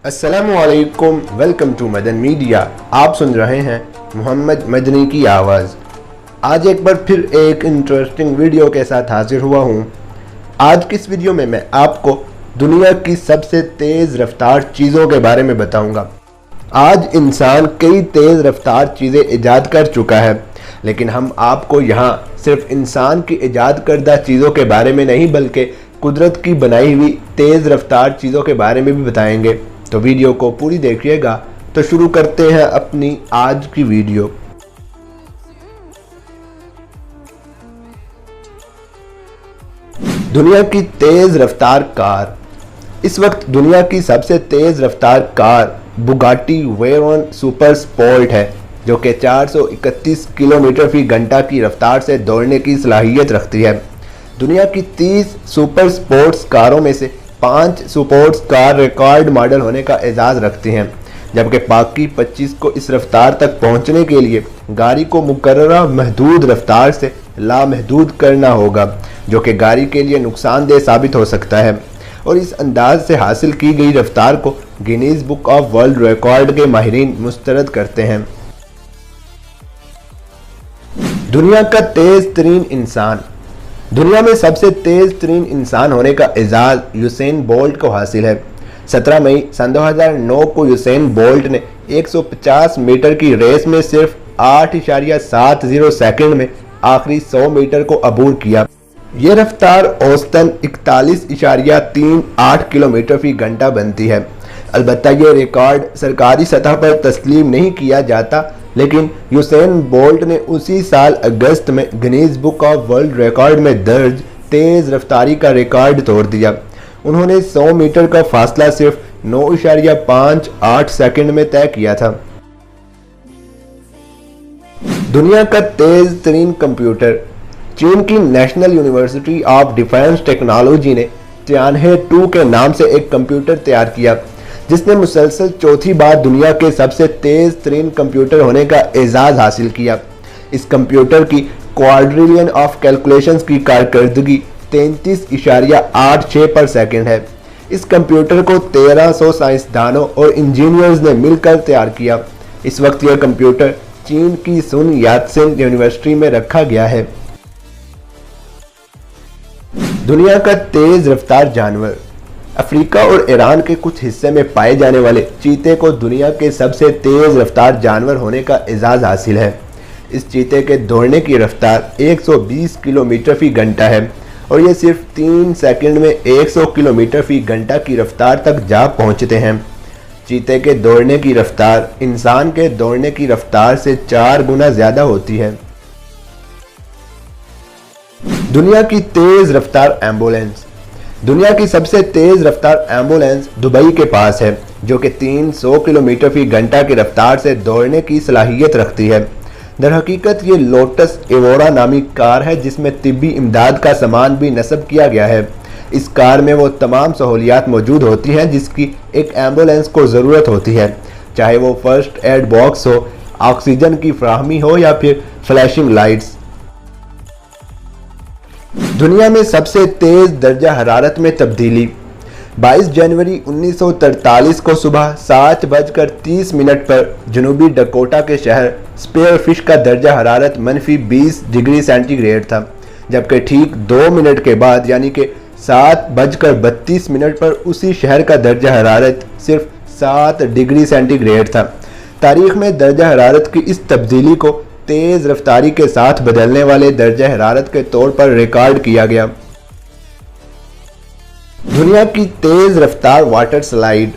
अस्सलामुअलैकुम, welcome to Madan media. आप सुन रहे हैं मोहम्मद मदनी की आवाज़। आज एक बार फिर एक इंटरेस्टिंग वीडियो के साथ हाजिर हुआ हूँ। आज की इस वीडियो में मैं आपको दुनिया की सबसे तेज़ रफ्तार चीज़ों के बारे में बताऊँगा। आज इंसान कई तेज़ रफ्तार चीज़ें ईजाद कर चुका है, लेकिन हम आपको यहाँ सिर्फ इंसान की ईजाद करदा चीज़ों के बारे में नहीं बल्कि कुदरत की बनाई हुई तेज़ रफ्तार चीज़ों के बारे में भी बताएंगे। तो वीडियो को पूरी देखिएगा। तो शुरू करते हैं अपनी आज की वीडियो। दुनिया की तेज़ रफ्तार कार। इस वक्त दुनिया की सबसे तेज़ रफ्तार कार बुगाटी वेयरॉन सुपर स्पोर्ट है, जो कि 431 किलोमीटर फी घंटा की रफ्तार से दौड़ने की सलाहियत रखती है। दुनिया की 30 सुपर स्पोर्ट्स कारों में से 5 स्पोर्ट्स कार रिकॉर्ड मॉडल होने का एजाज़ रखती हैं, जबकि बाकी 25 को इस रफ्तार तक पहुंचने के लिए गाड़ी को मुकर्ररा महदूद रफ्तार से लामहदूद करना होगा, जो कि गाड़ी के लिए नुकसानदेह साबित हो सकता है। और इस अंदाज से हासिल की गई रफ्तार को Guinness book of world record के माहिरीन मुस्तरद करते हैं। दुनिया का तेज़ तरीन इंसान। दुनिया में सबसे तेज़ तरीन इंसान होने का एजाज़ यूसेन बोल्ट को हासिल है। 17 मई सन 2009 को यूसेन बोल्ट ने 150 मीटर की रेस में सिर्फ 8.70 सेकंड में आखिरी 100 मीटर को अबूर किया। ये रफ्तार औसतन 41.38 किलोमीटर फी घंटा बनती है। अलबत्ता ये रिकॉर्ड सरकारी सतह पर तस्लीम नहीं किया जाता, लेकिन यूसेन बोल्ट ने उसी साल अगस्त में Guinness book of world record में दर्ज तेज़ रफ्तारी का रिकॉर्ड तोड़ दिया। उन्होंने 100 मीटर का फासला सिर्फ 9.58 सेकंड में तय किया था। दुनिया का तेज़ तरीन कंप्यूटर। चीन की national university of defence technology ने तियानहे-2 के नाम से एक कंप्यूटर तैयार किया, जिसने मुसलसल चौथी बार दुनिया के सबसे तेज़ तरीन कंप्यूटर होने का एजाज़ हासिल किया। इस कंप्यूटर की क्वाड्रिलियन ऑफ कैलकुलेशंस की कारकर्दगी 33.86 पर सेकंड है। इस कंप्यूटर को 1300 साइंसदानों और इंजीनियर्स ने मिलकर तैयार किया। इस वक्त यह कंप्यूटर चीन की सुन यात्सेन यूनिवर्सिटी में रखा गया है। दुनिया का तेज़ रफ्तार जानवर। अफ्रीका और ईरान के कुछ हिस्से में पाए जाने वाले चीते को दुनिया के सबसे तेज़ रफ्तार जानवर होने का एजाज़ हासिल है। इस चीते के दौड़ने की रफ्तार 120 किलोमीटर फी घंटा है और ये सिर्फ 3 सेकंड में 100 किलोमीटर फी घंटा की रफ्तार तक जा पहुंचते हैं। चीते के दौड़ने की रफ्तार इंसान के दौड़ने की रफ्तार से 4 गुना ज़्यादा होती है। दुनिया की तेज़ रफ्तार एम्बुलेंस। दुनिया की सबसे तेज़ रफ्तार एम्बुलेंस दुबई के पास है, जो कि 300 किलोमीटर फी घंटा की रफ्तार से दौड़ने की सलाहियत रखती है। दरहकीकत ये लोटस एवोरा नामी कार है, जिसमें तिब्बी इमदाद का सामान भी नस्ब किया गया है। इस कार में वो तमाम सहूलियात मौजूद होती हैं जिसकी एक एम्बुलेंस को ज़रूरत होती है, चाहे वो फर्स्ट एड बॉक्स हो, ऑक्सीजन की फराहमी हो या फिर फ्लैशिंग लाइट्स। दुनिया में सबसे तेज़ दर्जा हरारत में तब्दीली। 22 जनवरी 1943 को सुबह 7:30 पर जनूबी डकोटा के शहर स्पेयरफिश का दर्जा हरारत -20 डिग्री सेंटीग्रेड था, जबकि ठीक 2 मिनट के बाद यानी कि 7:32 पर उसी शहर का दर्जा हरारत सिर्फ 7 डिग्री सेंटीग्रेड था। तारीख में दर्जा हरारत की इस तब्दीली को तेज़ रफ्तारी के साथ बदलने वाले दर्जा हरारत के तौर पर रिकॉर्ड किया गया। दुनिया की तेज़ रफ्तार वाटर स्लाइड।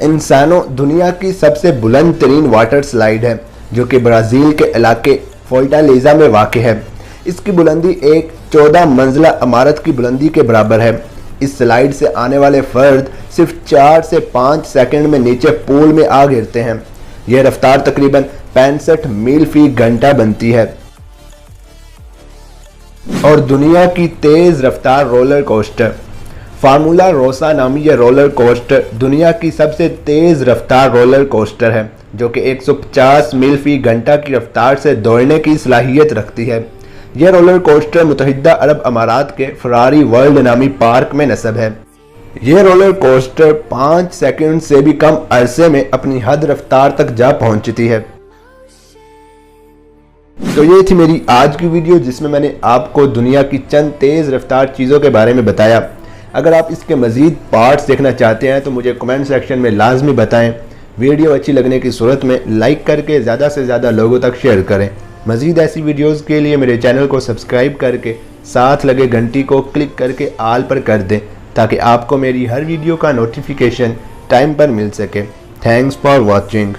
इंसानों दुनिया की सबसे बुलंद तरीन वाटर स्लाइड है, जो कि ब्राज़ील के इलाके फोर्टालेज़ा में वाक़ है। इसकी बुलंदी एक 14 मंजिला इमारत की बुलंदी के बराबर है। इस स्लाइड से आने वाले फ़र्द सिर्फ 4 से 5 सेकंड में नीचे पूल में आ गिरते हैं। यह रफ्तार तकरीबन 65 मील फी घंटा बनती है। और दुनिया की तेज़ रफ्तार रोलर कोस्टर। फार्मूला रोसा नामी यह रोलर कोस्टर दुनिया की सबसे तेज़ रफ्तार रोलर कोस्टर है, जो कि 150 मील फी घंटा की रफ्तार से दौड़ने की सलाहियत रखती है। यह रोलर कोस्टर मुत्तहिदा अरब अमारात के फरारी वर्ल्ड नामी पार्क में नस्ब है। ये रोलर कोस्टर 5 सेकंड से भी कम अरसे में अपनी हद रफ्तार तक जा पहुंचती है। तो ये थी मेरी आज की वीडियो जिसमें मैंने आपको दुनिया की चंद तेज़ रफ्तार चीज़ों के बारे में बताया। अगर आप इसके मज़ीद पार्ट्स देखना चाहते हैं तो मुझे कमेंट सेक्शन में लाजमी बताएं। वीडियो अच्छी लगने की सूरत में लाइक करके ज़्यादा से ज़्यादा लोगों तक शेयर करें। मज़ीद ऐसी वीडियोज़ के लिए मेरे चैनल को सब्सक्राइब करके साथ लगे घंटी को क्लिक करके आल पर कर दें ताकि आपको मेरी हर वीडियो का नोटिफिकेशन टाइम पर मिल सके। Thanks for watching.